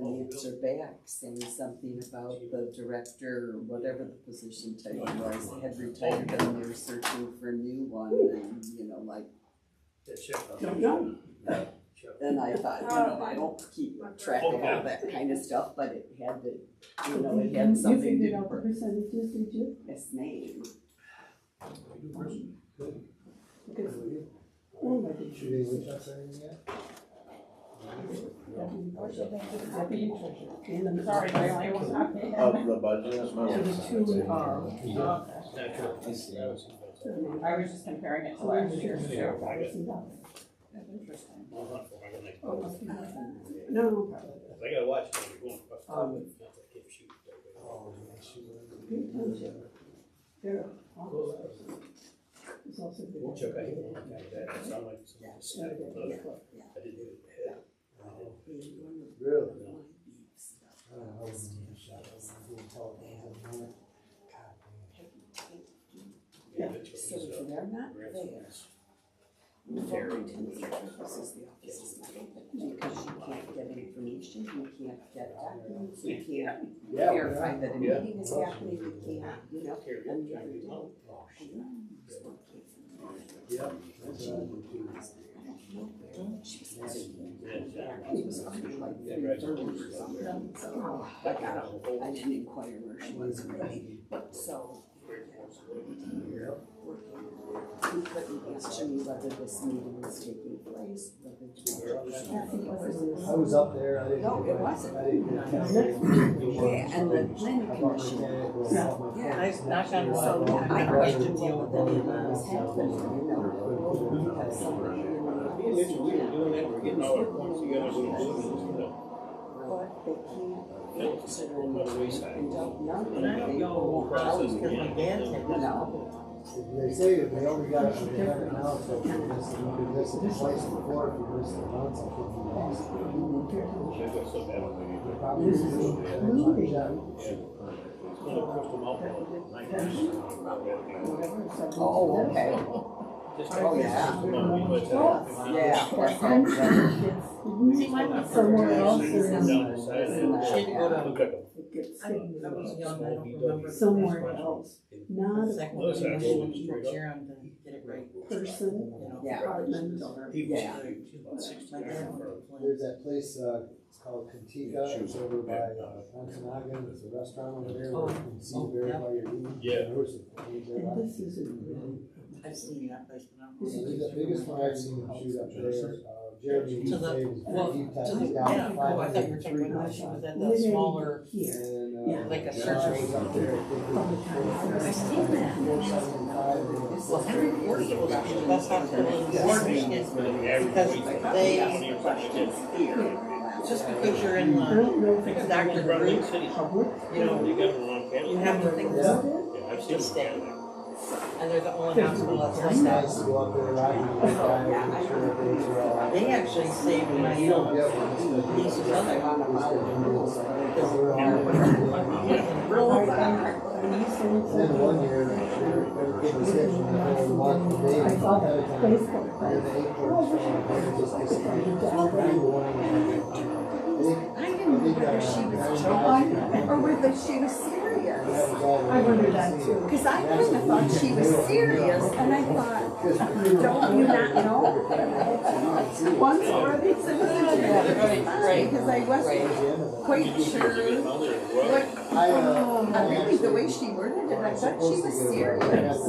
an answer back saying something about the director or whatever the position title was, had retired and they were searching for a new one, and, you know, like, don't know. And I thought, you know, I don't keep track of all that kind of stuff, but it had to, you know, it had something to do. You figured out the percentages, did you? Yes, ma'am. Sorry, I was not paying. Of the budget? I was just comparing it to last year. No. I gotta watch it. We'll check out here. That sounded like someone snapped it. I didn't hit it in the head. Really? Yeah, so if they're not there, Farrington, this is the office is not open, because you can't get information, you can't get documents, you can't verify that a meeting is happening, you can't, you know, and the other day, she was like 3:30 or something, so I didn't inquire where she was really, so. He couldn't answer me whether this meeting was taking place, I was up there. I didn't. No, it wasn't. I didn't. Yeah, and the planning commission. Yeah, so I questioned whether it was happening, you know, because somebody in the We were doing that, we're getting all our points together, we were doing this, you know. but they can't answer and don't know. But I don't go houses because my dad said No. They say that they only got it for the second now, so if you miss it twice before, if you miss it once, I think you lost it. They got so bad on the. Probably is Oh, okay. Oh, yeah. Yeah. Somewhere else or she had to go to. I was young, I don't remember. somewhere else, not a Second one, she was Sharon to get it right. person, Yeah. department, or. Yeah. My dad wanted to There's that place, it's called Cantica, it's over by, Ontonagon, it's a restaurant over there, where you can see verify your eating. Yeah. There was some things there. And this isn't really. I've seen that place, but I don't So know. the biggest one I've seen shoot up there, Jeremy. To the, Dave, well, he to tested the, down yeah, oh, I thought you were talking 503. about, she was at the smaller, Here. And, like a Josh surgery. was up there, I've seen that. 475. Well, Henry Ford was actually the best hospital in Ford, Michigan, because just because you're in I don't know if the it's doctor group, public. you know, You got it wrong, Kevin. you have to think Yeah. that Yeah, I've seen just it. stay. And they're the only hospital that's It's like that. nice to go up there, ride with the guy, make sure that things are all. They actually saved my You don't get one, it's the. niece's mother. And then one year, they were getting sick from the whole month, and they, I saw that every time, Facebook. they're the acorns, they just disappeared. I didn't know whether she was joking or whether she was serious. I wonder that too. Because I kind of thought she was serious, and I thought, don't you not know? Once already, so it was because I wasn't quite sure what. I really, the way she worded it, I thought she was serious.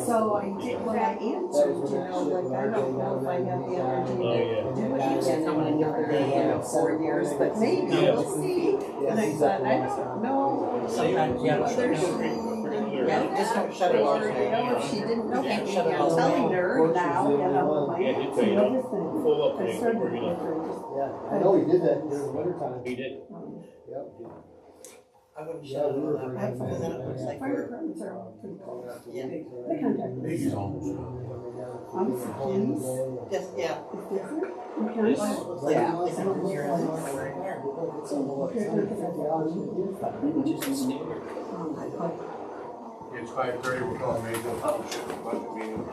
So I did, when I answered, you know, like, I don't know if I have the energy to do it again in another, 4 years, but maybe, we'll see. And I thought, I don't know. Sometimes, yeah, Whether she, just don't shut it off. or, you know, if she didn't know, maybe Shut it I'm off. telling her now, you know. Yeah, he tell you, Another thing, full up, I and started we're gonna. Yeah, I know he did that during the winter time. He did. Yep. I wouldn't Yeah, shut we it were off. bringing Because then it looks like fire we're, departments are pretty cool. yeah, They contact me. just, yeah. It's different. You can. It looks like Yeah. it's up here and nowhere again. It's 5:30, we're calling Mayfield Township budget meeting.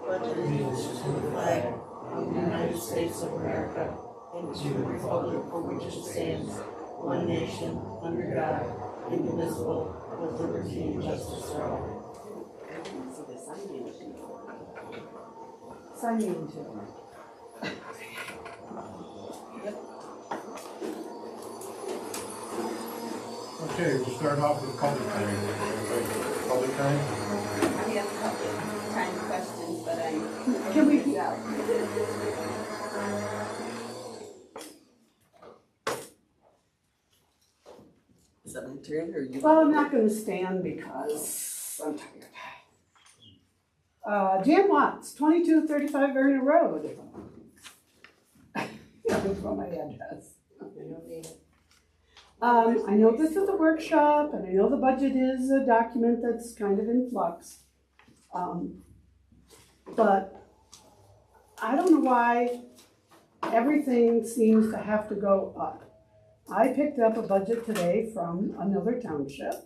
Budget is like of the United States of America and to the republic for which it stands, one nation, under God, indivisible, with liberty and justice for all. Sign me into it. Okay, we'll start off with public time. Everybody, public time? I have a couple of time questions, but I. Can we- out. Is that my turn or you? Well, I'm not gonna stand because I'm tired. Jan Watts, 2235 Vernon Road. Yeah, that's my address. I know this is a workshop, and I know the budget is a document that's kind of in flux. But I don't know why everything seems to have to go up. I picked up a budget today from another township,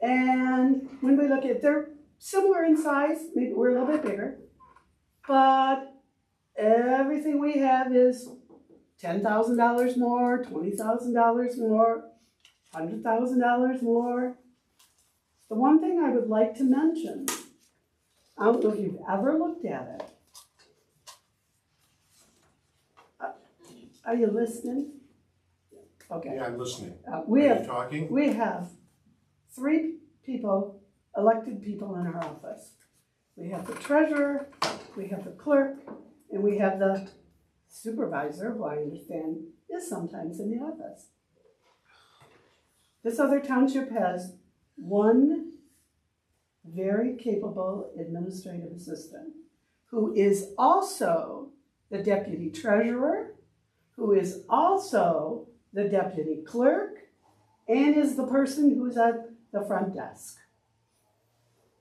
and when we look at, they're similar in size, maybe we're a little bit bigger, but everything we have is $10,000 more, $20,000 more, $100,000 more. The one thing I would like to mention, I don't know if you've ever looked at it. Are you listening? Okay. Yeah, I'm listening. We Are you have talking? We have 3 people, elected people in our office. We have the treasurer, we have the clerk, and we have the supervisor, who I understand is sometimes in the office. This other township has 1 very capable administrative assistant who is also the deputy treasurer, who is also the deputy clerk, and is the person who's at the front desk.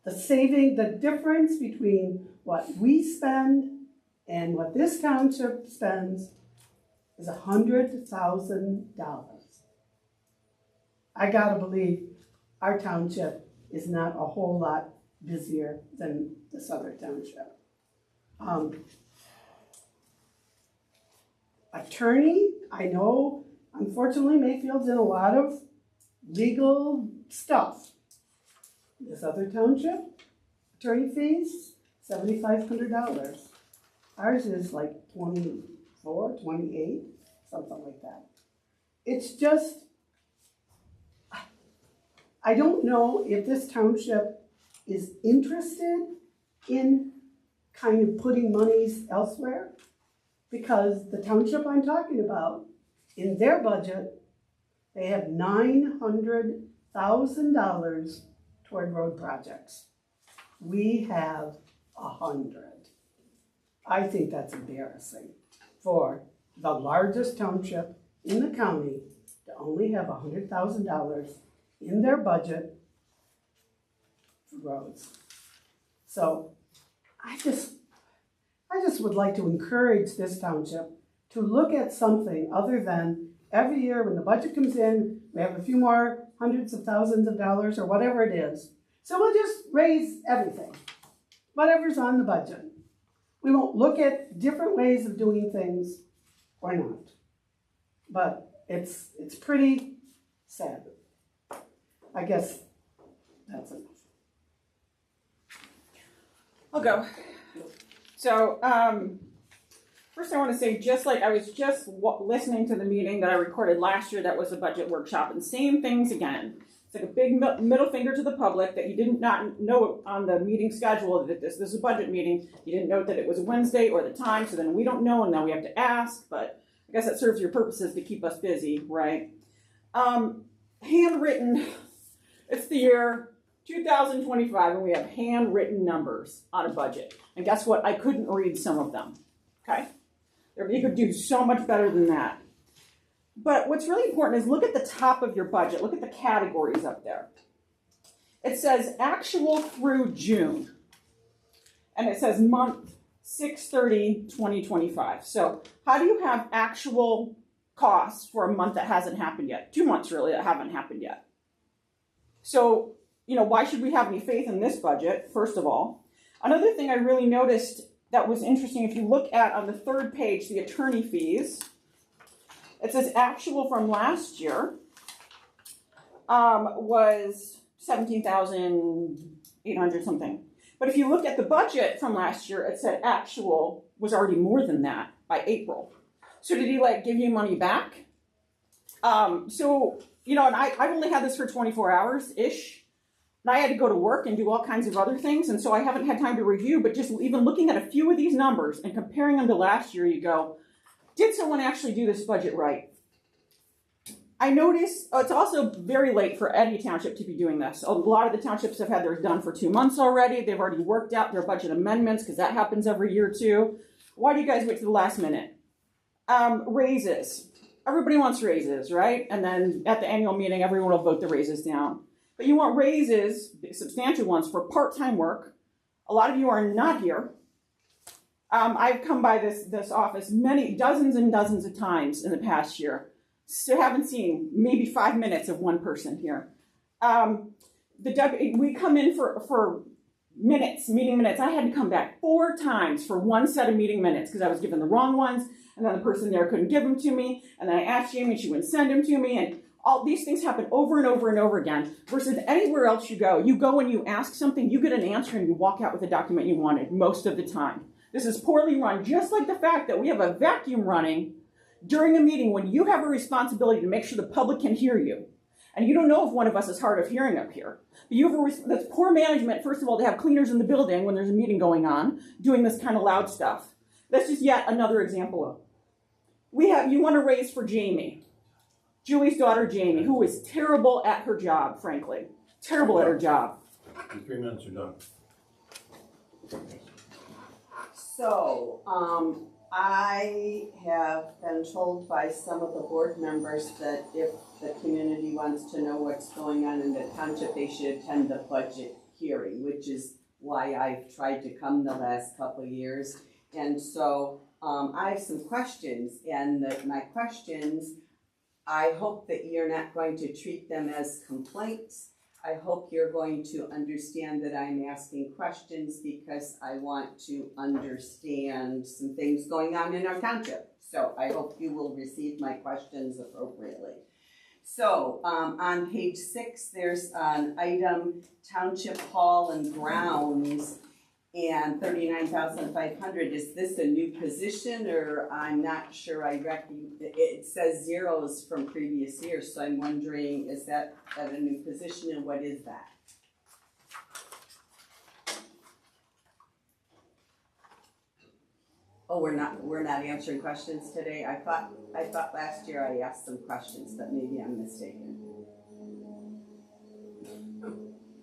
The difference between what we spend and what this township spends is $100,000. I gotta believe our township is not a whole lot busier than this other township. Attorney, I know, unfortunately, Mayfield's in a lot of legal stuff. This other township, attorney fees, $7,500. Ours is like 24, 28, something like that. It's just, I don't know if this township is interested in kind of putting monies elsewhere, because the township I'm talking about, in their budget, they have $900,000 toward road projects. We have 100. I think that's embarrassing for the largest township in the county to only have $100,000 in their budget for roads. So I just would like to encourage this township to look at something other than every year when the budget comes in, we have a few more hundreds of thousands of dollars or whatever it is. So we'll just raise everything, whatever's on the budget. We won't look at different ways of doing things or not. But it's pretty sad. I guess that's enough. I'll go. So, first I want to say, just like I was just listening to the meeting that I recorded last year that was a budget workshop, and same things again. It's like a big middle finger to the public that you didn't not know on the meeting schedule that this is a budget meeting. You didn't know that it was a Wednesday or the time, so then we don't know, and now we have to ask, but I guess that serves your purposes to keep us busy, right? Handwritten, it's the year 2025, and we have handwritten numbers on a budget. And guess what? I couldn't read some of them, okay? You could do so much better than that. But what's really important is look at the top of your budget. Look at the categories up there. It says actual through June. And it says month 6/30/2025. So how do you have actual costs for a month that hasn't happened yet? 2 months really that haven't happened yet. So, why should we have any faith in this budget, first of all? Another thing I really noticed that was interesting, if you look at on the third page, the attorney fees, it says actual from last year was 17,800 something. But if you look at the budget from last year, it said actual was already more than that by April. So did he like give you money back? So, you know, and I've only had this for 24 hours-ish. And I had to go to work and do all kinds of other things. And so I haven't had time to review, but just even looking at a few of these numbers and comparing them to last year, you go, did someone actually do this budget right? I noticed it's also very late for any township to be doing this. A lot of the townships have had theirs done for 2 months already. They've already worked out their budget amendments because that happens every year too. Why do you guys wait to the last minute? Raises. Everybody wants raises, right? And then at the annual meeting, everyone will vote the raises down. But you want raises, substantial ones, for part-time work. A lot of you are not here. I've come by this office many dozens and dozens of times in the past year. So haven't seen maybe 5 minutes of one person here. We come in for minutes, meeting minutes. I had to come back 4 times for one set of meeting minutes because I was given the wrong ones, and then the person there couldn't give them to me, and then I asked Jamie and she wouldn't send them to me, and all these things happen over and over and over again, versus anywhere else you go and you ask something, you get an answer, and you walk out with the document you wanted most of the time. This is poorly run, just like the fact that we have a vacuum running during a meeting when you have a responsibility to make sure the public can hear you. And you don't know if one of us is hard of hearing up here. But you have that's poor management, first of all, to have cleaners in the building when there's a meeting going on, doing this kind of loud stuff. That's just yet another example of. You want to raise for Jamie, Julie's daughter Jamie, who is terrible at her job, frankly. Terrible at her job. The 3 minutes are done. So, I have been told by some of the board members that if the community wants to know what's going on in the township, they should attend the budget hearing, which is why I've tried to come the last couple of years. And so I have some questions, and my questions, I hope that you're not going to treat them as complaints. I hope you're going to understand that I'm asking questions because I want to understand some things going on in our township. So I hope you will receive my questions appropriately. So on page 6, there's an item, Township Hall and Grounds, and $39,500. Is this a new position, or I'm not sure? It says zeros from previous years, so I'm wondering, is that a new position, and what is that? Oh, we're not answering questions today. I thought last year I asked some questions, but maybe I'm mistaken.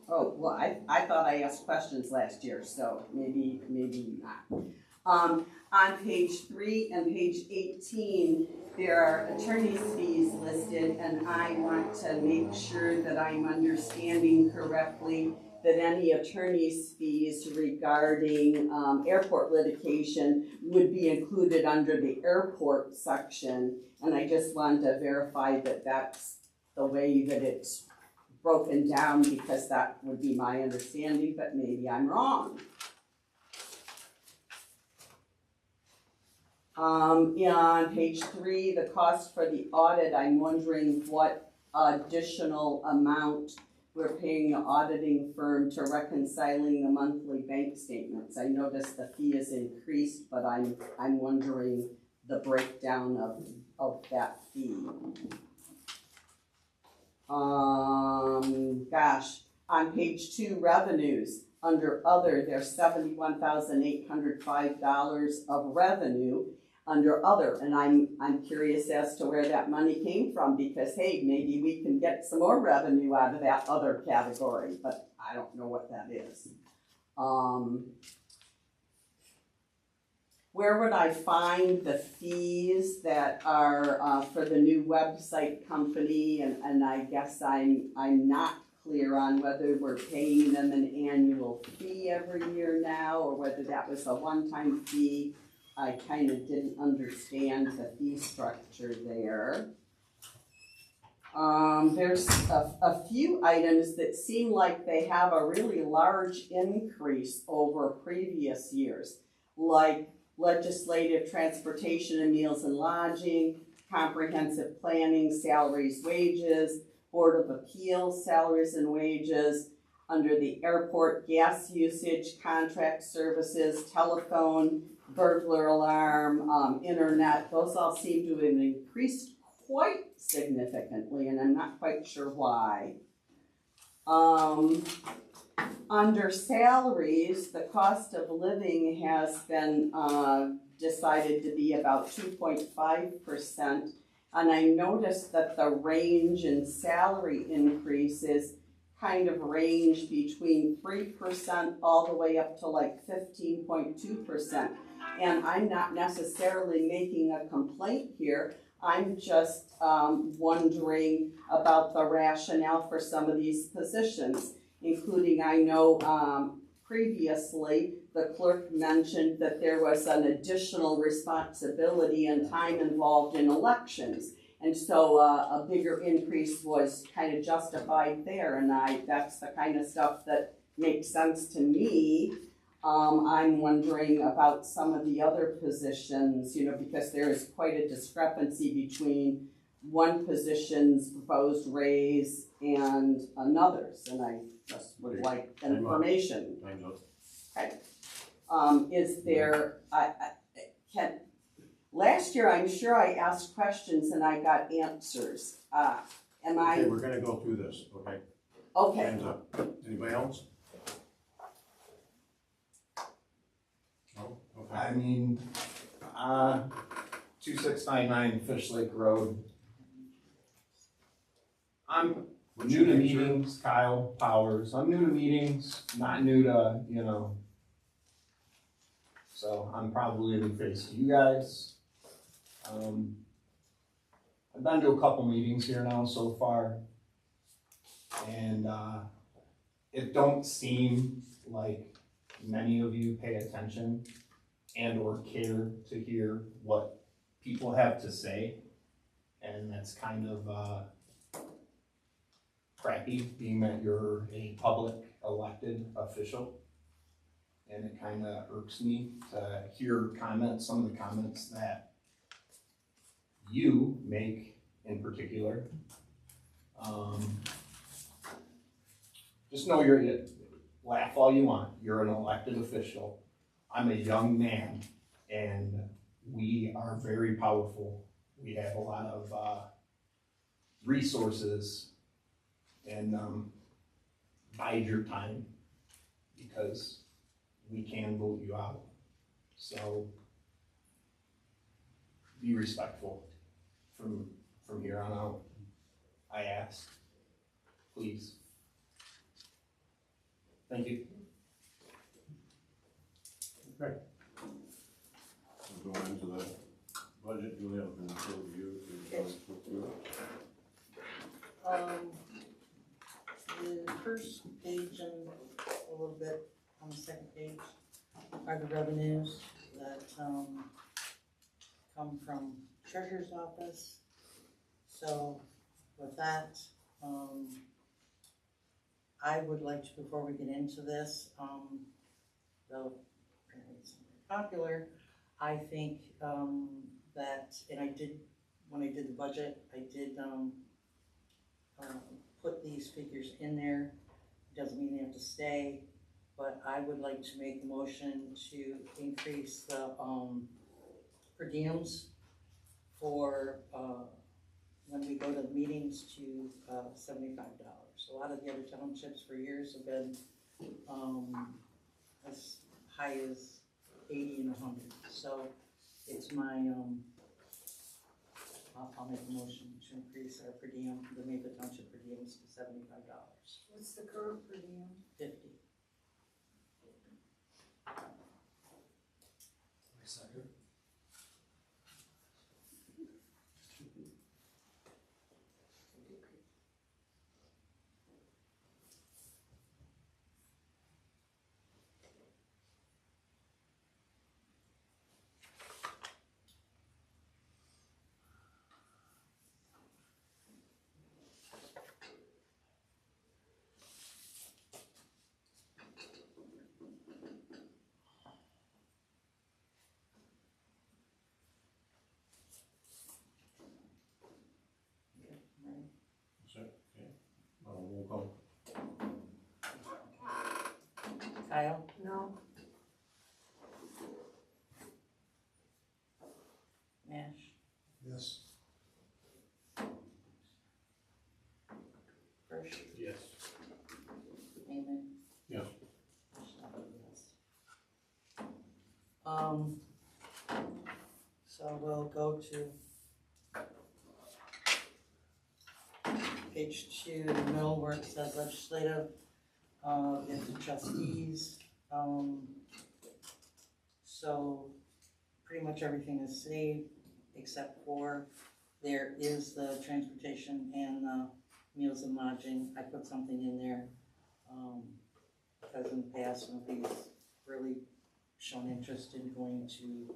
Oh, well, I thought I asked questions last year, so maybe not. On page 3 and page 18, there are attorney's fees listed, and I want to make sure that I'm understanding correctly that any attorney's fees regarding airport litigation would be included under the airport section, and I just wanted to verify that that's the way that it's broken down, because that would be my understanding, but maybe I'm wrong. On page 3, the cost for the audit, I'm wondering what additional amount we're paying the auditing firm to reconciling the monthly bank statements. I noticed the fee is increased, but I'm wondering the breakdown of that fee. On page 2, revenues, under other, there's $71,805 of revenue under other, and I'm curious as to where that money came from, because hey, maybe we can get some more revenue out of that other category, but I don't know what that is. Where would I find the fees that are for the new website company? And I guess I'm not clear on whether we're paying them an annual fee every year now, or whether that was a one-time fee. I kind of didn't understand the fee structure there. There's a few items that seem like they have a really large increase over previous years. like legislative, transportation and meals and lodging, comprehensive planning, salaries, wages, Board of Appeals, salaries and wages, under the airport, gas usage, contract services, telephone, burglar alarm, internet, those all seem to have increased quite significantly, and I'm not quite sure why. Under salaries, the cost of living has been decided to be about 2.5%, and I noticed that the range in salary increases kind of range between 3% all the way up to like 15.2%. And I'm not necessarily making a complaint here. I'm just wondering about the rationale for some of these positions, including, I know previously the clerk mentioned that there was an additional responsibility and time involved in elections. And so a bigger increase was kind of justified there, and that's the kind of stuff that makes sense to me. I'm wondering about some of the other positions, because there is quite a discrepancy between one position's proposed raise and another's, and I just would like information. Time's up. Okay. Is there, last year, I'm sure I asked questions and I got answers. Okay, we're gonna go through this, okay? Okay. Time's up. Anybody else? No? Okay. I mean, 2699 Fish Lake Road. I'm What's new your to name, sir? meetings, Kyle Powers. I'm new to meetings, not new to, so I'm probably a new face to you guys. I've been to a couple meetings here now so far, and it don't seem like many of you pay attention and or care to hear what people have to say, and that's kind of crappy, being that you're a public elected official. And it kind of irks me to hear some of the comments that you make in particular. Just know laugh all you want, you're an elected official. I'm a young man, and we are very powerful. We have a lot of resources, and bide your time, because we can vote you out. So be respectful from here on out. I ask, please. Thank you. Okay. We'll go into the budget. Julie, I'll turn it over to you to go through it. The first page and a little bit on the second page are the revenues that come from treasurer's office. So with that, I would like to, before we get into this, though apparently it's not popular, I think that, and I did, when I did the budget, I did put these figures in there. Doesn't mean they have to stay, but I would like to make the motion to increase the per diems for when we go to the meetings to $75. A lot of the other townships for years have been as high as 80 and 100. So it's my I'll make a motion to increase our per diem, the Mayfield Township per diems to $75. What's the current per diem? 50. Second. Yes. Frisch, Yes. Engelman. Yes. So we'll go to page 2, the middle where it says legislative, it's the trustees. So pretty much everything is saved except for there is the transportation and the meals and lodging. I put something in there, because in the past, nobody's really shown interest in going to,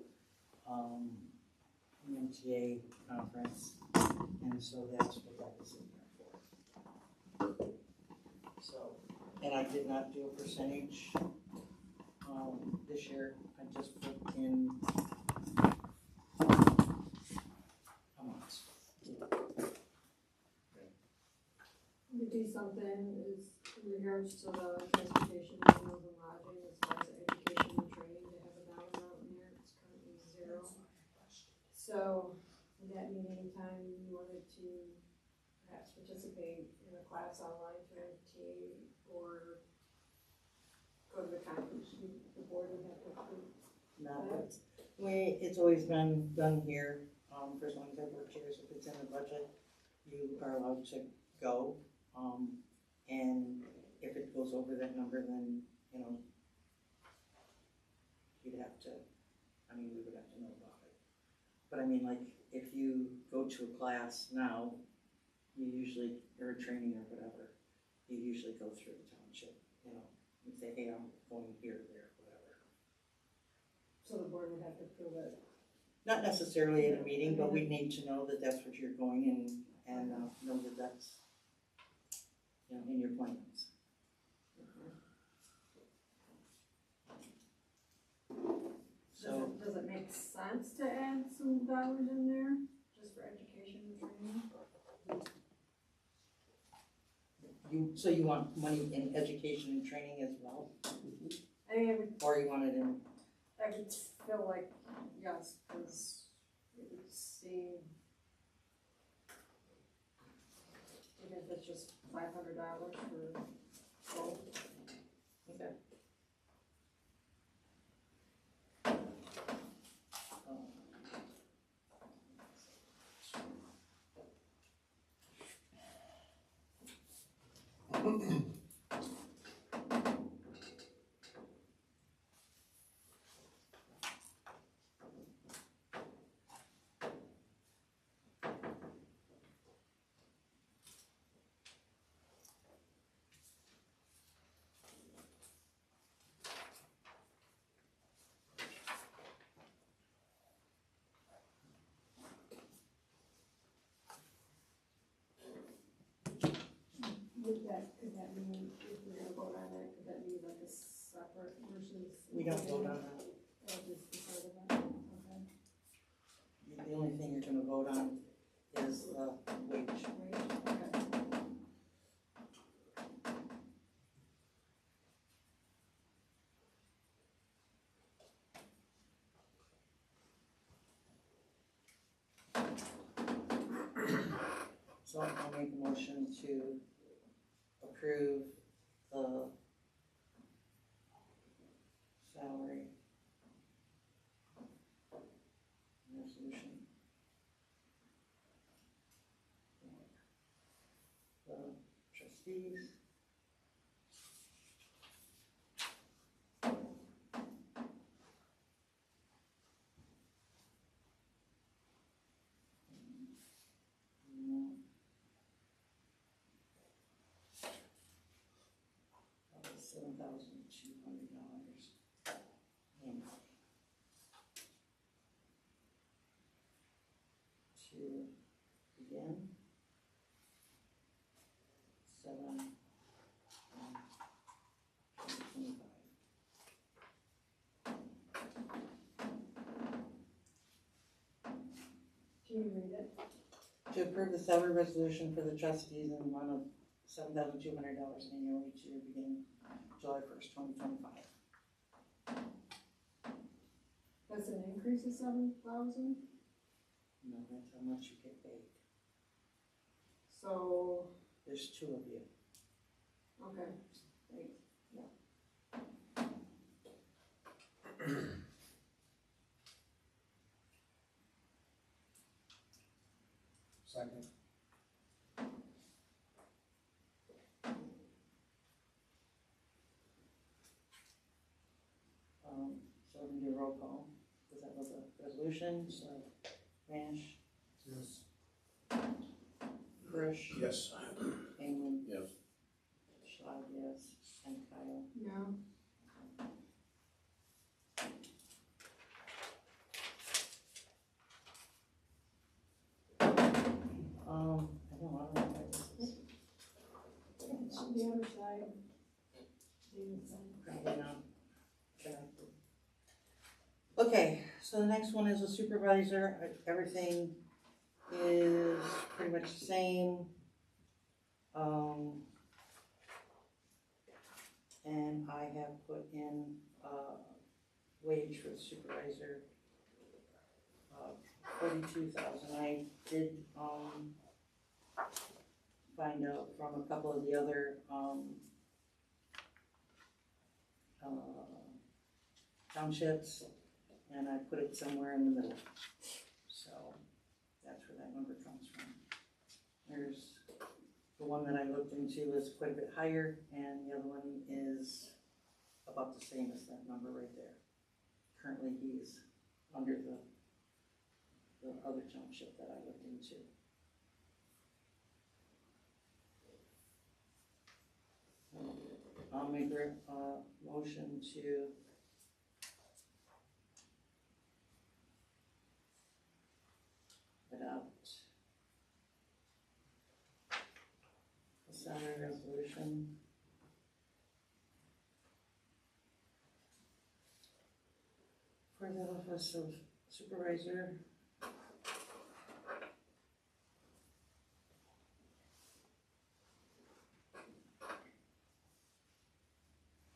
MTA conference, and so that's what that is in there for. So, and I did not do a percentage, this year, I just put in amounts. We do something is in regards to the transportation, meals and lodging, as far as education and training, to have a dollar amount in there, it's currently 0. So, would that mean anytime you wanted to perhaps participate in a class online through MTA or go to the conference, the board would have to approve? Not that, it's always been done here, for as long as I've worked here, so if it's in the budget, you are allowed to go. And if it goes over that number, then, you know, you'd have to, we would have to know about it. But I mean, like, if you go to a class now, you usually, or a training or whatever, you usually go through the township, you know, and say, hey, I'm going here, there, whatever. So the board would have to approve it? Not necessarily at a meeting, but we need to know that that's what you're going and know that that's, you know, in your plans. So, Does it make sense to add some dollars in there, just for education and training? so you want money in education and training as well? I mean, Or you want it in, I would feel like, yes, because it would seem, even if it's just $500 for both. okay. Could that mean, if we're gonna vote on that, could that be like a separate versus? We don't vote on that. Just decide on that, okay. The only thing you're gonna vote on is the wage. Okay. So I'll make a motion to approve the salary resolution. The trustees. $7,200 annually. To begin. 7/25. Can you read it? To approve the salary resolution for the trustees in the amount of $7,200 annually to begin July 1st, 2025. That's an increase of 7,000? No, that's how much you get paid. So, There's two of you. okay, Second. So we can do a roll call, because that was a resolution, so Maasch, Yes. Frisch, Yes. Engelman, Yes. Schlaud, yes, and Kile. no, I don't know why this is. it's on the other side. David said. Probably not. Connected. Okay, so the next one is a supervisor. Everything is pretty much the same. And I have put in, wage for the supervisor, 42,000. I did, find out from a couple of the other, townships, and I put it somewhere in the middle. So that's where that number comes from. There's the one that I looked into is quite a bit higher, and the other one is about the same as that number right there. Currently, he's under the other township that I looked into. I'll make a motion to adopt a salary resolution for the office of supervisor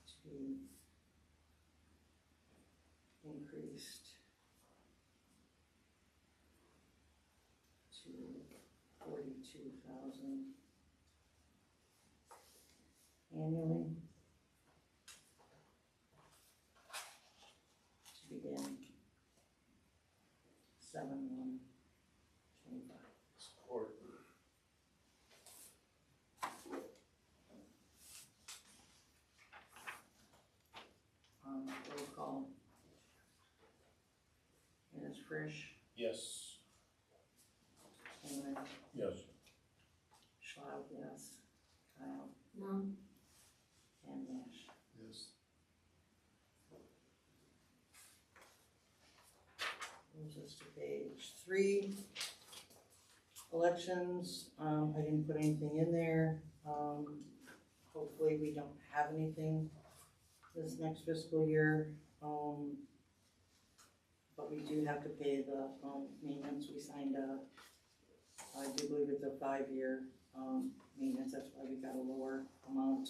to be increased to 42,000 annually to begin 7/1/25. Support. Roll call. Dennis Frisch, Yes. Engelman, Yes. Schlaud, yes, Kile, No, and Maasch. Yes. Moves us to page 3. Elections, I didn't put anything in there. Hopefully we don't have anything this next fiscal year. But we do have to pay the, maintenance. We signed I do believe it's a 5-year, maintenance. That's why we got a lower amount.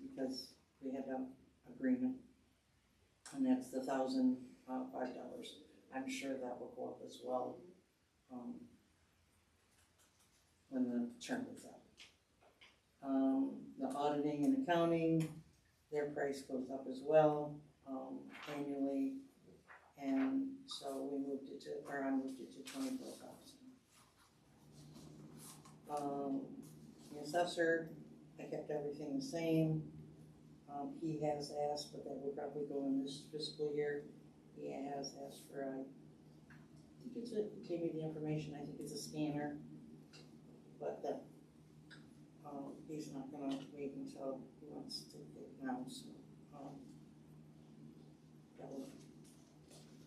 Because we had an agreement. And that's the $1,005. I'm sure that will go up as well, when the term is up. The auditing and accounting, their price goes up as well, annually. And so I moved it to 24,000. The assessor, I kept everything the same. He has asked, but that will probably go in this fiscal year. He has asked for, he gave me the information, I think it's a scanner, but that, he's not gonna wait until he wants to take it now, so, that will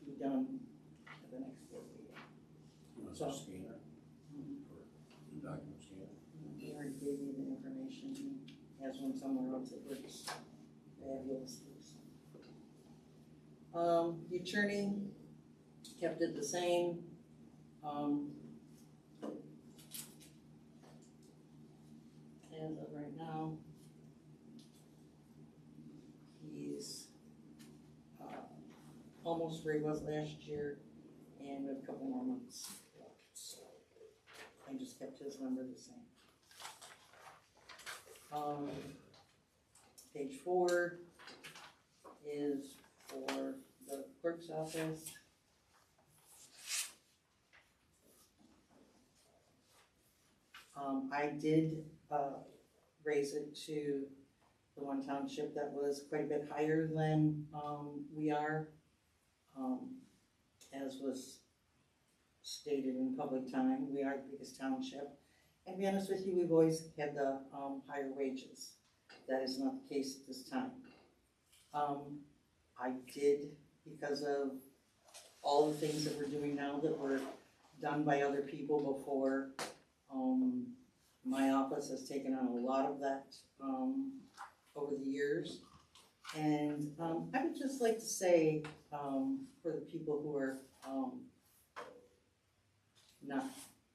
be done at the next board meeting. You want So- a scanner? Or the document scanner? He already gave me the information, he has one somewhere else that works fabulously. The attorney kept it the same. As of right now, he's almost where he was last year, and we have a couple more months left, so I just kept his number the same. Page 4 is for the clerk's office. I did raise it to the one township that was quite a bit higher than we are, as was stated in public time. We are the biggest township, and to be honest with you, we've always had the higher wages. That is not the case at this time. I did, because of all the things that we're doing now that were done by other people before, my office has taken on a lot of that over the years. And I would just like to say, for the people who are not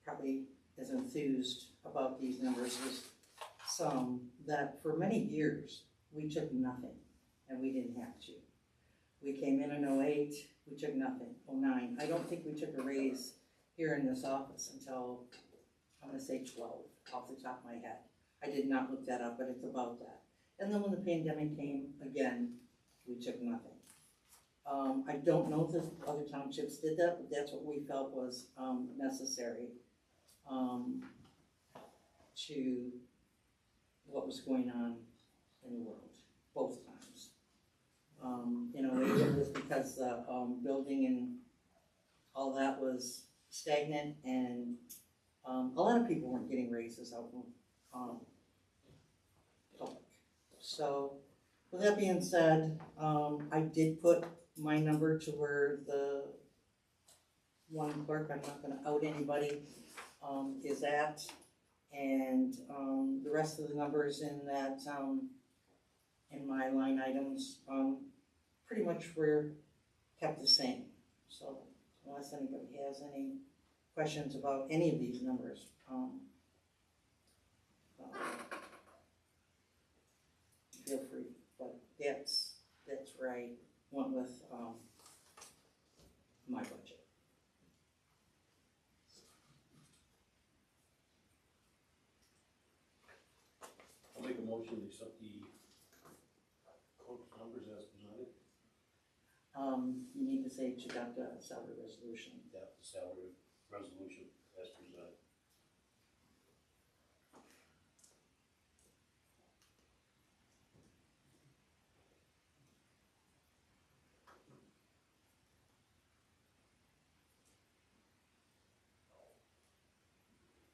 probably as enthused about these numbers as some, that for many years we took nothing, and we didn't have to. We came in 08, we took nothing. 09, I don't think we took a raise here in this office until, I'm gonna say 12, off the top of my head. I did not look that up, but it's about that. And then when the pandemic came, again, we took nothing. I don't know if the other townships did that, but that's what we felt was necessary to what was going on in the world, both times. You know, it was because the building and all that was stagnant, and a lot of people weren't getting raises out in public. So, with that being said, I did put my number to where the one clerk, I'm not gonna out anybody, is at, and the rest of the numbers in that, in my line items, pretty much were kept the same. So, unless anybody has any questions about any of these numbers, feel free, but that's where I went with my budget. I'll make a motion to accept the clerk's numbers as presented. You need to say to adopt a salary resolution. Adopt the salary resolution as presented.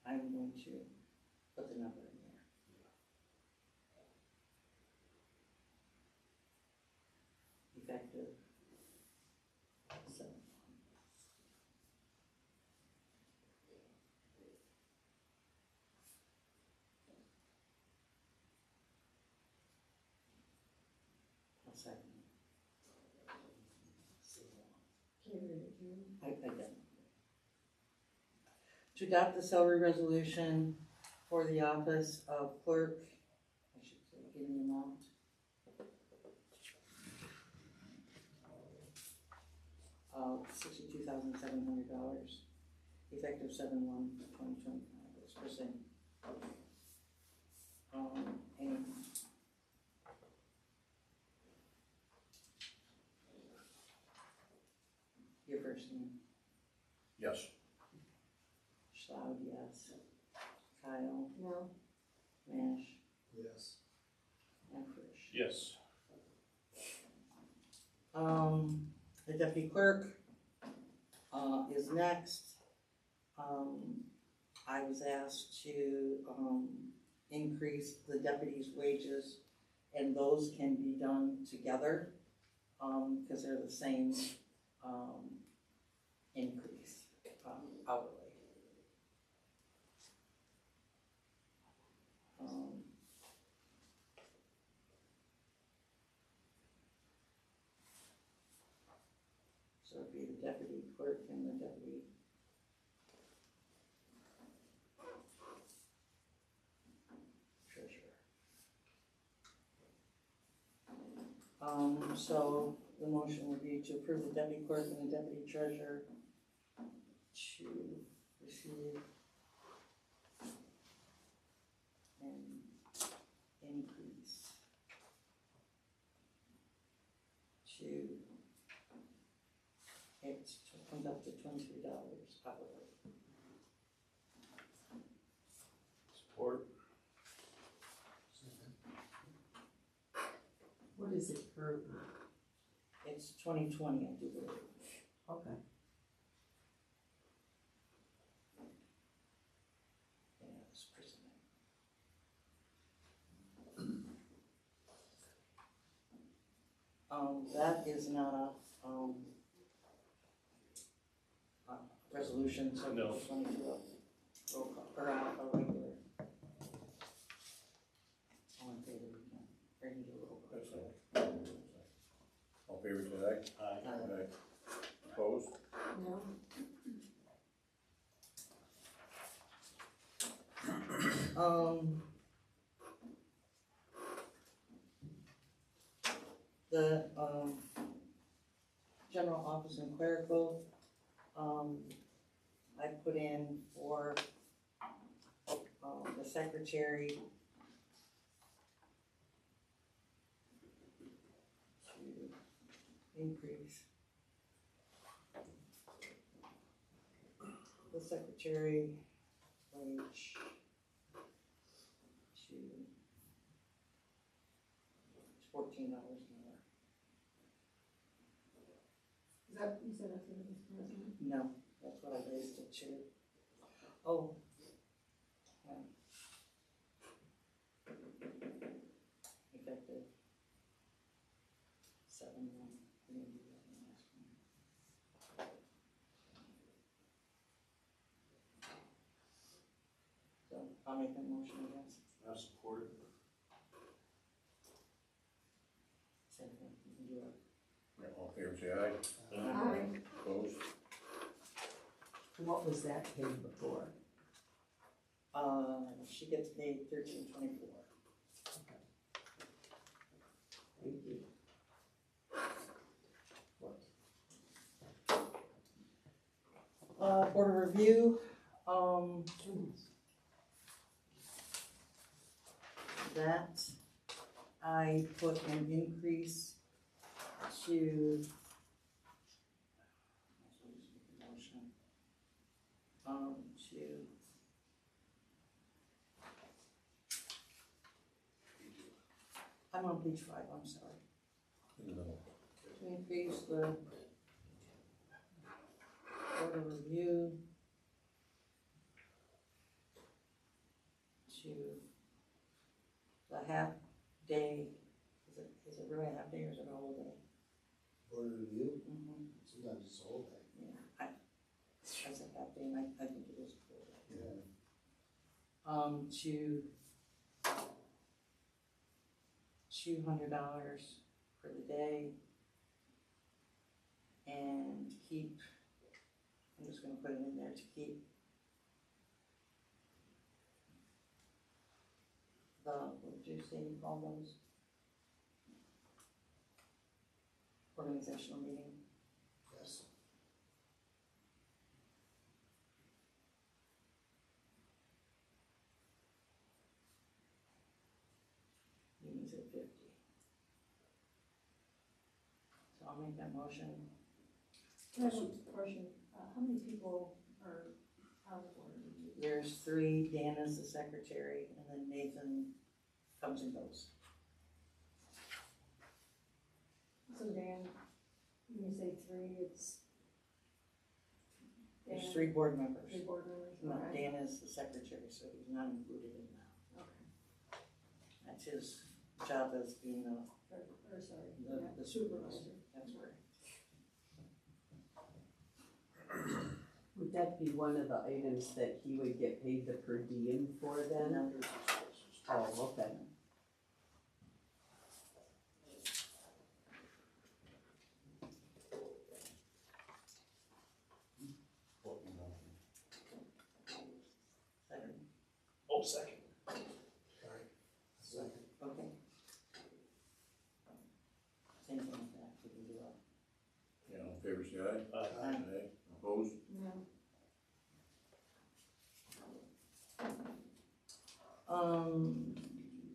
I'm going to put the number in there. Effective 7. I'll second. Can you read it, Julie? I did. To adopt the salary resolution for the office of clerk, I should say, give the amount. Of $62,700, effective 7/1/2025, as presented. And your first name? Yes. Schlaud, yes. Kile, No. Maasch, Yes. and Frisch. Yes. The deputy clerk is next. I was asked to increase the deputy's wages, and those can be done together because they're the same increase hourly. So it'd be the deputy clerk and the deputy treasurer. So the motion would be to approve the deputy clerk and the deputy treasurer to receive an increase to, it comes up to $23 hourly. Support. What is it currently? It's 2020, I do believe. Okay. Yeah, it's presented. That is not a resolution, so No. we're just going to do a roll call, or a regular. All in favor, we can, or you do a roll call. That's all. All in favor, say aye. Aye. Aye. Opposed? No. The, general office and clerical, I put in for, the secretary to increase the secretary wage to $14 an hour. Is that, you said that's what it was, President? No, that's what I raised it to. Oh. Yeah. Effective 7/1. We didn't do that in the last one. So I'll make that motion, I guess. I support it. Same thing, you can do it. All in favor, say aye. Aye. Opposed? What was that paid before? She gets paid $13.24. Thank you. Board of review, that I put an increase to, I'm on page 5, I'm sorry. No. To increase the board of review to the half day, is it really a half day or is it a whole day? Board review, Mm-hmm. sometimes it's a whole day. Yeah, I said half day and I think it is a full day. Yeah. To $200 for the day and keep, I'm just gonna put it in there to keep the, what did you say you call those? Organizational meeting. Yes. Meetings at 50. So I'll make that motion. I have a question, how many people are on the board? There's 3, Dan is the secretary, and then Nathan comes and goes. So Dan, when you say 3, it's Dan, There's 3 board members. 3 board members, No, okay. Dan is the secretary, so he's not included in that. Okay, That's his job as being or sorry, the yeah, supervisor. That's right. Would that be one of the items that he would get paid the per diem for then? Oh, okay. Second. Oh, second. Sorry. Second. Okay. Same thing with that, we can do it. Yeah, all in favor, say aye. Aye. Aye. Opposed? no,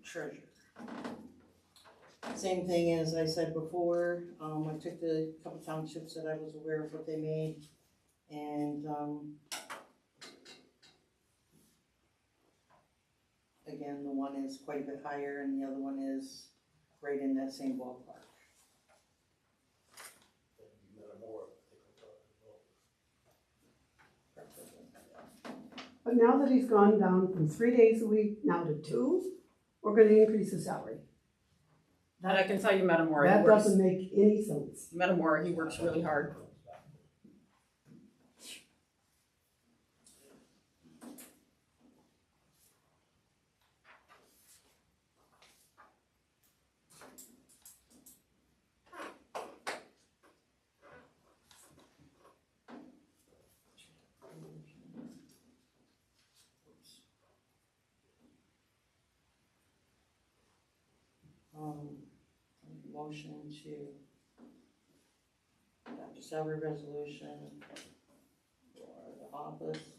Treasure. Same thing as I said before, I took the couple townships that I was aware of what they made, and, again, the one is quite a bit higher and the other one is right in that same ballpark. But now that he's gone down from 3 days a week now to 2, we're gonna increase his salary. And I can tell you Metamora, he That works, doesn't make any sense. Metamora, he works really hard. Motion to adopt a salary resolution for the office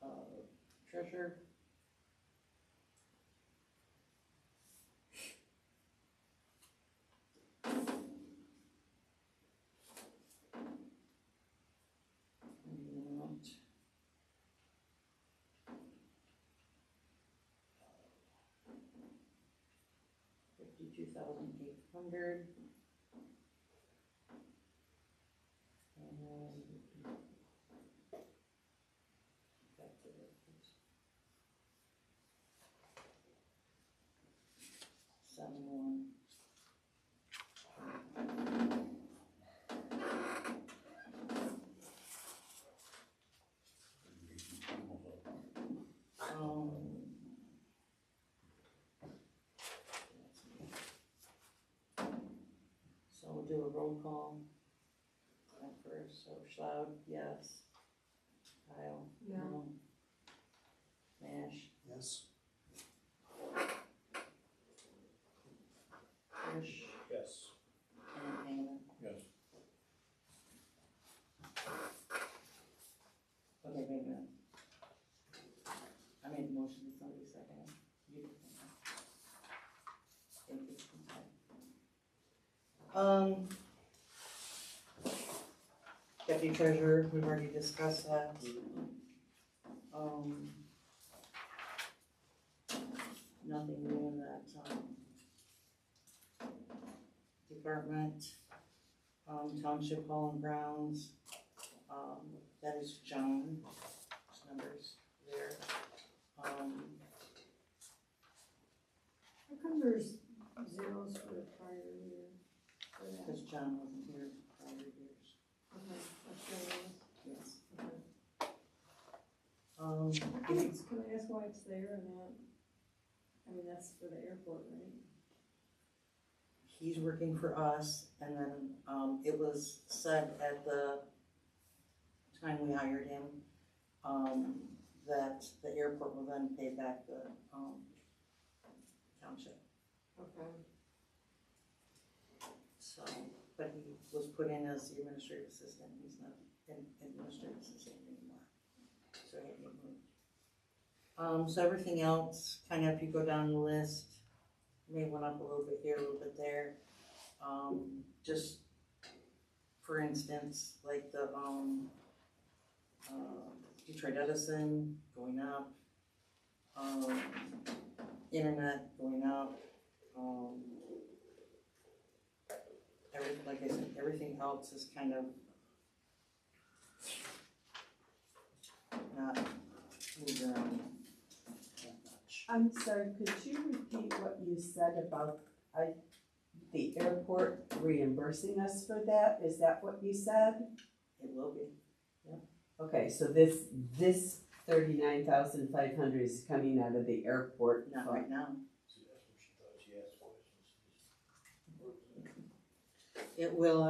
of treasurer. And 52,800. And back to the 7-1. So we'll do a roll call at first. So Schlaud, yes. Kile, no. Maasch, Yes. Frisch, Yes. and Engelman. Yes. Okay, wait a minute. I made the motion, did somebody second it? You did. Thank you. Deputy treasurer, we've already discussed that. Nothing new in that, department. Township hall and grounds, that is John's numbers there. How come there's zeros for the prior year? For that? Because John wasn't here prior years. Okay, that's zeros. Yes. Okay. Can I ask why it's there and not, I mean, that's for the airport, right? He's working for us, and then, it was said at the time we hired him, that the airport will then pay back the, township. Okay. So, but he was put in as the administrative assistant, he's not an administrative assistant anymore, so he moved. So everything else, kind of if you go down the list, may went up a little bit here, a little bit there. Just for instance, like the, Detroit Edison going up, internet going up, like I said, everything else is kind of not moved around that much. I'm sorry, could you repeat what you said about the airport reimbursing us for that? Is that what you said? It will be. Okay, so this 39,500 is coming out of the airport Not fund. right now. See, that's what she thought she asked for. It will,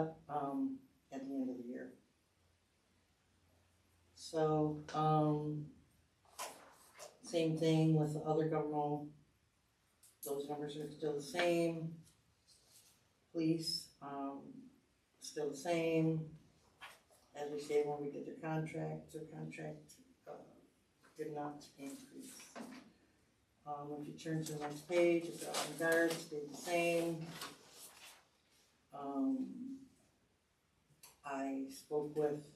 at the end of the year. So, same thing with the other governmental, those numbers are still the same. Police, still the same. As we say, when we get their contract did not increase. If you turn to the next page, it's all in guards, stayed the same. I spoke with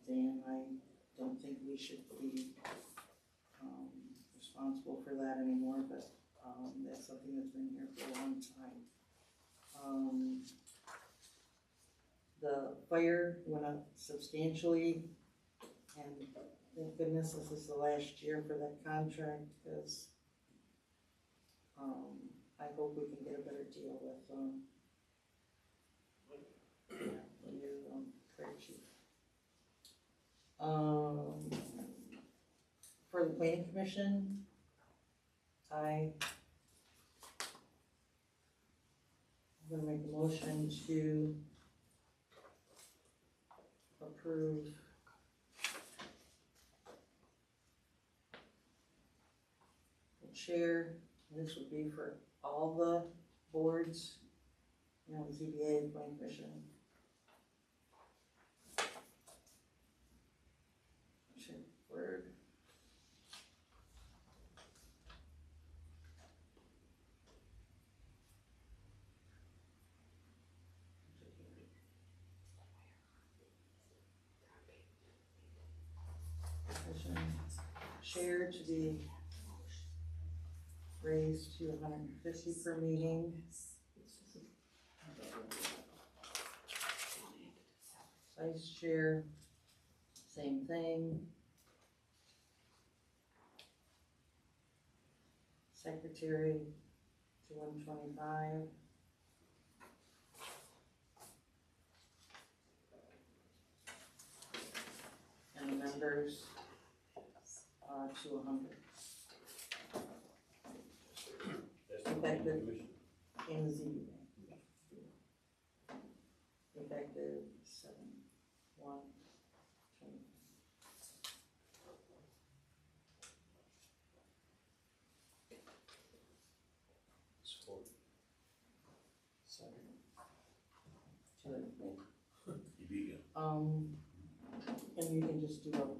Dan, I don't think we should be, responsible for that anymore, but, that's something that's been here for a long time. The fire went up substantially, and thank goodness this is the last year for that contract, because, I hope we can get a better deal with, the new, fire chief. For the planning commission, I'm gonna make a motion to approve the chair. This would be for all the boards, you know, ZBA, planning commission. Word. Chair to be raised to 150 per meeting. Vice chair, same thing. Secretary to 125. And the members to 100. Effective in the ZBA. Effective 7/1/20. Support. Second. You beat you. And you can just do a,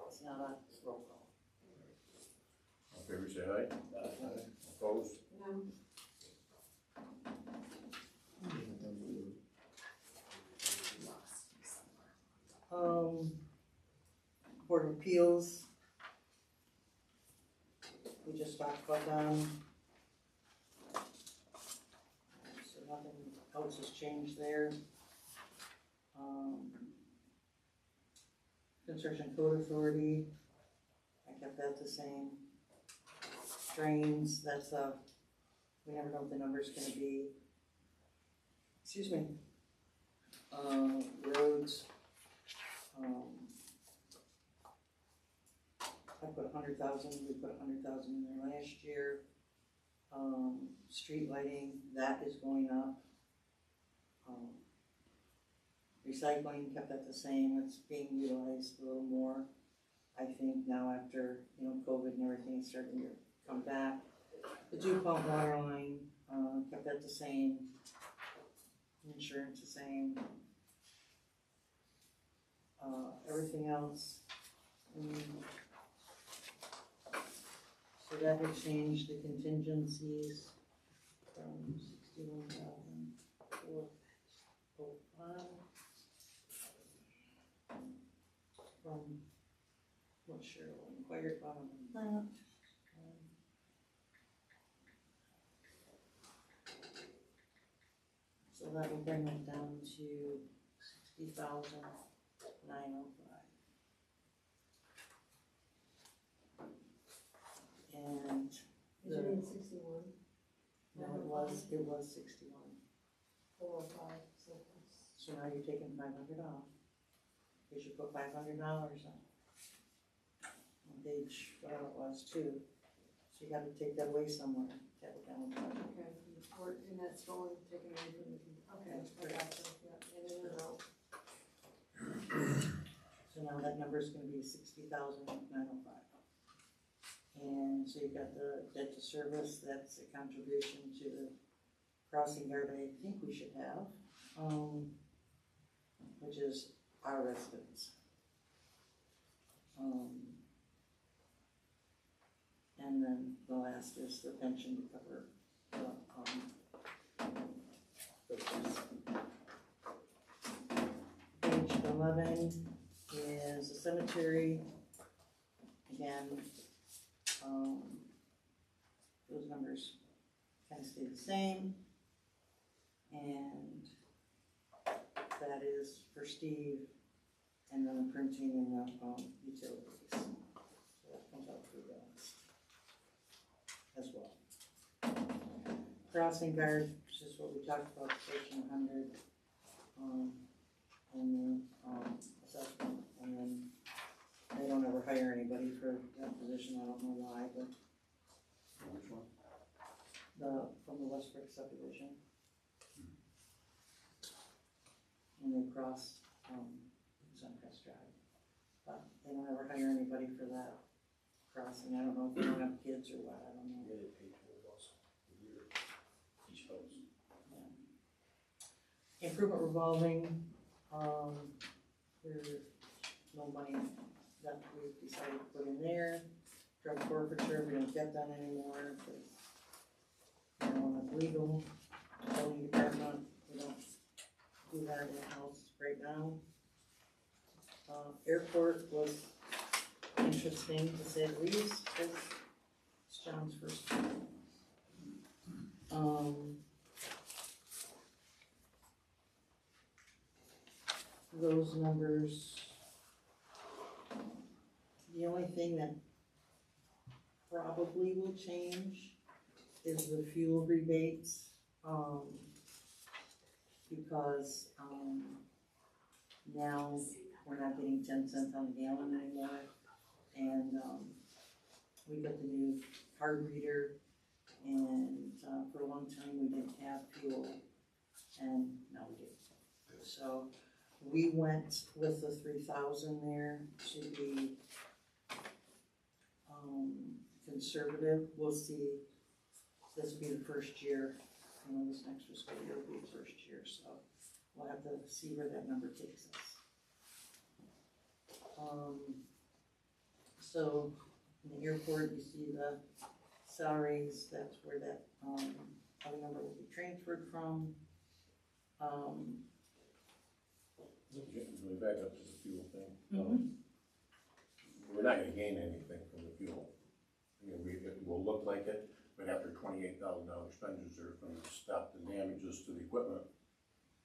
it's not a roll call. All in favor, say aye. Opposed? No. Board of Appeals. We just talked about them. So nothing else has changed there. Construction Code Authority, I kept that the same. Drains, that's we never know what the number's gonna be. Excuse me. Roads, I put 100,000, we put 100,000 in there last year. Street lighting, that is going up. Recycling, kept that the same, it's being utilized a little more. I think now after, you know, COVID and everything is starting to come back. The dew pump water line, kept that the same. Insurance the same. Everything else. So that would change the contingencies from 61,405. From what Cheryl inquired about on that. So that will bring it down to 60,905. And Did you mean 61? no, it was 61. 405, so So now you're taking $500 off. You should put $500 on page, whatever it was, 2. So you gotta take that away somewhere, capital down. okay, and that's going, taken away from the, okay, I got you, yeah, in and out. So now that number is gonna be 60,905. And so you've got the debt to service, that's a contribution to the crossing guard I think we should have, which is our residents. And then the last is the pension to cover the cost. Page 11 is the cemetery. Again, those numbers kind of stay the same. And that is for Steve, and then the printing and the utilities. So that comes out through balance as well. Crossing guard, which is what we talked about, station 100, and the assessment, and then they don't ever hire anybody for that position. I don't know why, but Which one? from the Westbrook subdivision. When they cross, Suncrest Drive. But they don't ever hire anybody for that crossing. I don't know if they don't have kids or what, I don't know. Yeah, they pay $20 a year each house. Yeah. Improvement revolving, there's no money that we've decided to put in there. Drug forfeiture, we don't get that anymore, because marijuana is legal. Building department, we don't do that in-house right now. Airport was interesting to say the least, it's John's first time. Those numbers, the only thing that probably will change is the fuel rebates, because now we're not getting 10 cents on the gallon anymore, and we got the new card reader, and for a long time we didn't have fuel, and now we do. So we went with the 3,000 there to be conservative. We'll see. This will be the first year. This next fiscal year will be the first year, so we'll have to see where that number takes us. So in the airport, you see the salaries. That's where that other number will be transferred from. Going back up to the fuel thing. Mhm. We're not gonna gain anything from the fuel. It will look like it, but after $28,000 expenditure from to stop the damages to the equipment,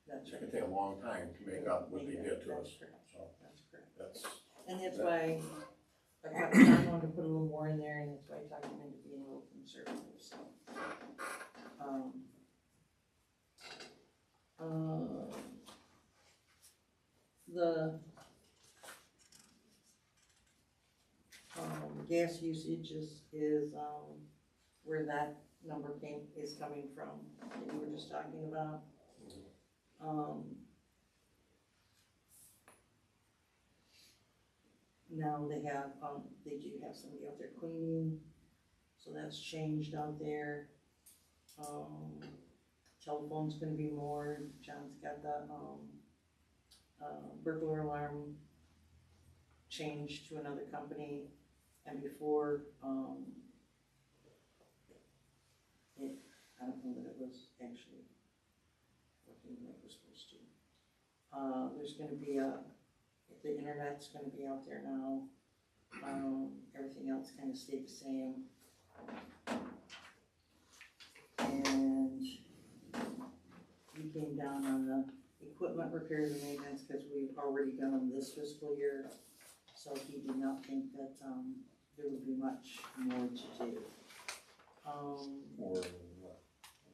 That's it's right. gonna take a long time to make up what they did to That's us. correct. So That's correct. that's, And that's why I wanted to put a little more in there, and that's why I talked him into being a little conservative, so. The gas usage is where that number is coming from, that you were just talking about. Now they have, they do have somebody out there cleaning, so that's changed out there. Telephone's gonna be more. John's got the, burglar alarm changed to another company, and before, I don't know that it was actually working like it was supposed to. There's gonna be the internet's gonna be out there now. Everything else kind of stayed the same. And we came down on the equipment repairs and maintenance because we've already done them this fiscal year. So he did not think that there would be much more to do. or what,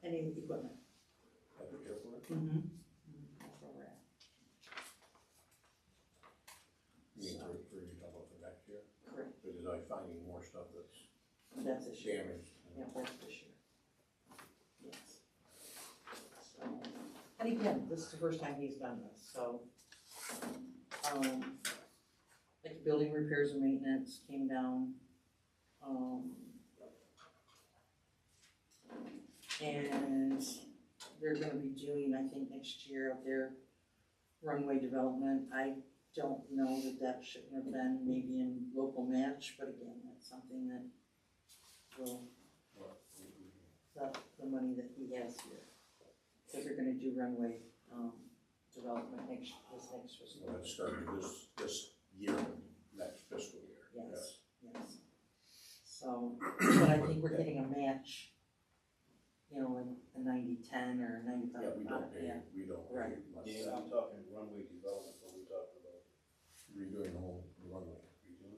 Any equipment. at the airport? Mm-hmm. That's where we're at. You mean for you talking about for next year? Correct. But is I finding more stuff That's this year. damaged? Yeah, that's this year. Yes. So, and again, this is the first time he's done this, so, like building repairs and maintenance came down. And they're gonna be doing, I think, next year of their runway development. I don't know that shouldn't have been maybe in local match, but again, that's something that will, the money that he has here. Cause they're gonna do runway, development this next fiscal Well, year. it started this year, next fiscal year. Yes, yes. So, but I think we're getting a match, you know, like a 90-10 or a 95. Yeah, we don't pay, Yeah. we don't pay Right. much. Dan, I'm talking runway development, what we talking about? Redoing the whole runway,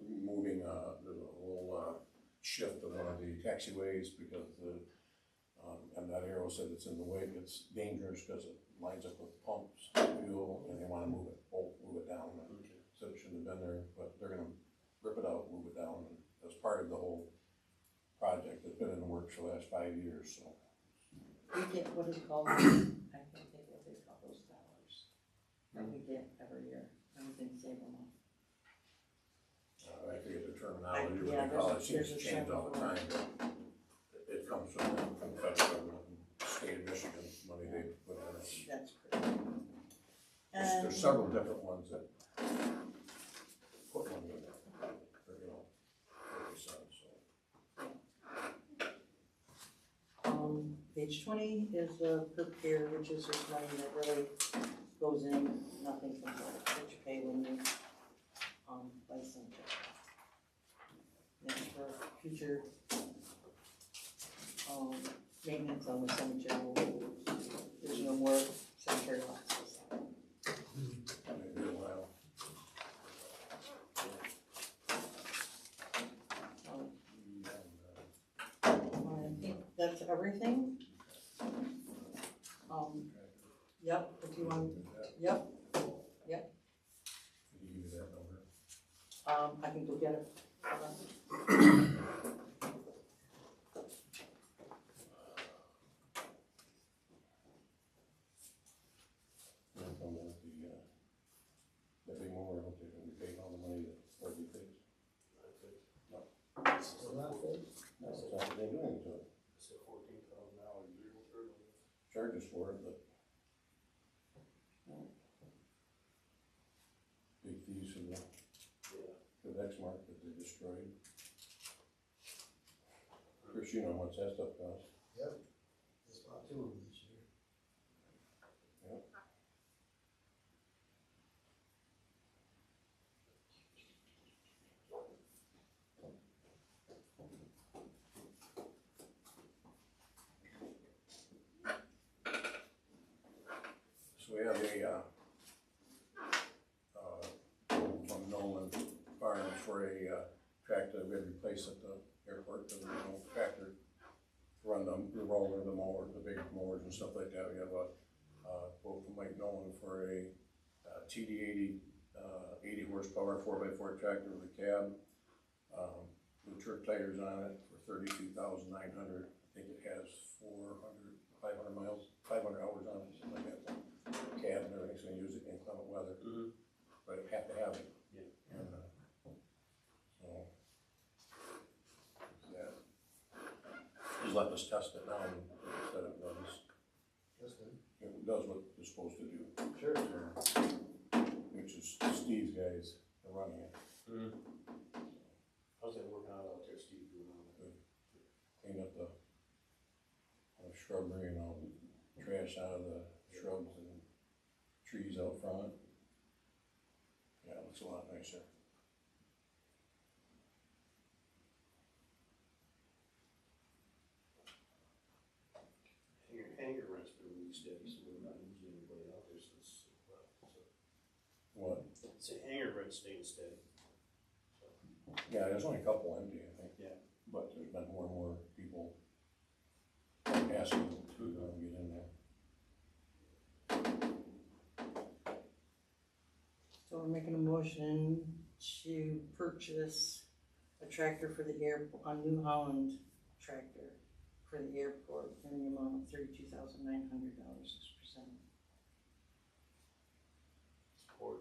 moving, there's a whole, shift of one of the taxiways because and that arrow said it's in the way, it's dangerous because it lines up with pumps, fuel, and they wanna move it down. So it shouldn't have been there, but they're gonna rip it out, move it down, and as part of the whole project, it's been in the works for the last 5 years, so. We get, what is it called? I can't think what they call those dollars that we get every year. Everything save them up. I forget the terminology, Yeah, what they call it, it there's seems a to change all the term time. It comes from the federal government, and state of Michigan, money they put in it. That's correct. There's several different ones that put money in there, or, you know, like you said, so. Page 20 is the per year, which is just money that really goes in, nothing comes out, that you pay when you, buy something. That's for future, maintenance on the cemetery. There's no more cemetery lots. Maybe a while. I think that's everything. Yep, if you want, yep, yep, Can you give me that number? I can go get it. And from the big mower, okay, we paid all the money that already paid. Still not fixed? No, it's not, they do anything to it. So $14,000 a year for it. Charges for it, but. Big fees for the Lexmark that they destroyed. Chris, you know how much that stuff costs. Yep. Just bought 2 of them this year. Yep. So we have from Nolan Farms for a tractor we had replaced at the airport, the tractor to run the roller, the mower, the big mowers and stuff like that. We have a quote from Mike Nolan for a TD80, 80 horsepower 4x4 tractor with a cab, with trip tires on it for $32,900. I think it has 500 miles, 500 hours on it, something like that. Cab and everything's gonna use it in inclement weather, but it have to have it. Yeah. And, so, that. Just let us test it now instead of does. That's good. It does what it's supposed to do. Sure. Which is Steve's guys are running it. How's that working out there, Steve, doing all that? Clean up the shrubbery and all the trash out of the shrubs and trees out front. Yeah, it looks a lot nicer. Hanger rent's been really steady, so we're not losing anybody out there since, What? it's a hanger rent staying steady. Yeah, there's only a couple empty, I think. Yeah. But there's been more and more people asking to get in there. So we're making a motion to purchase a tractor for the airport, a New Holland tractor for the airport in the amount of $32,900, 6%. Support.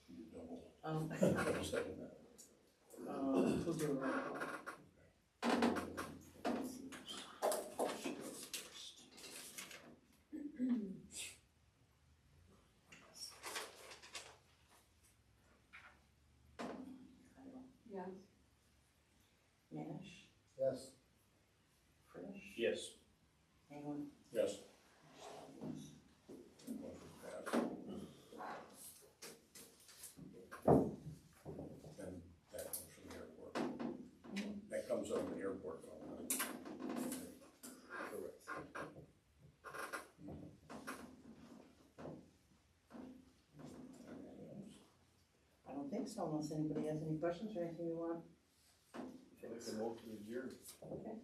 You double. Second that. We'll do a roll call. Let's see. Yes. don't think so, unless anybody has any questions or anything you want. Make a motion to adjourn. Okay.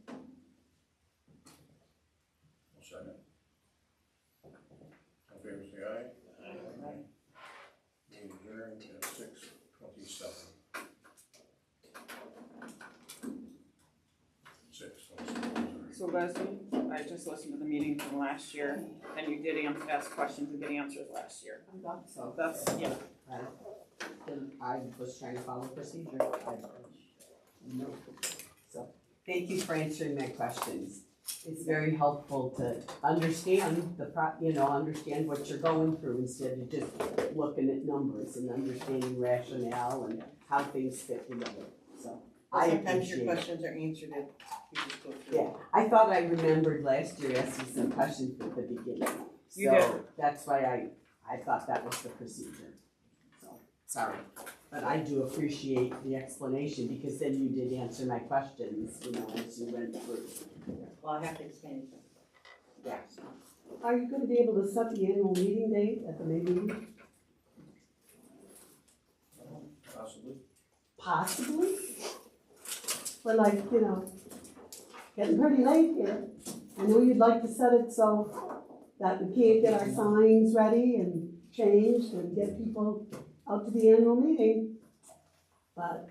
I'll second. All in favor, say aye. Right. Meeting adjourned at 6:27. 6:27. So Leslie, I just listened to the meeting from last year, and you did ask questions and get answers last year. I thought so. That's, yeah. I was trying to follow procedure. No. So, thank you for answering my questions. It's very helpful to understand understand what you're going through instead of just looking at numbers and understanding rationale and how things fit together. So, I Sometimes your appreciate it. questions are answered if you just go through. Yeah, I thought I remembered last year asking some questions at the beginning. You So did. that's why I thought that was the procedure. So, sorry. But I do appreciate the explanation because then you did answer my questions, as you went through. Well, I have to explain it. Yeah. Are you gonna be able to set the annual meeting date at the May meeting? Possibly. Possibly. But getting pretty late here. I know you'd like to set it so that we can't get our signs ready and changed and get people out to the annual meeting. But,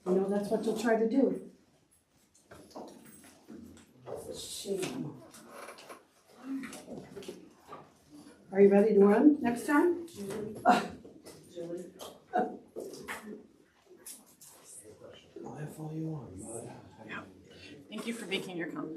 that's what you'll try to do. Shame. Are you ready to run next time? Julie? Laugh all you want, bud. Thank you for making your comment.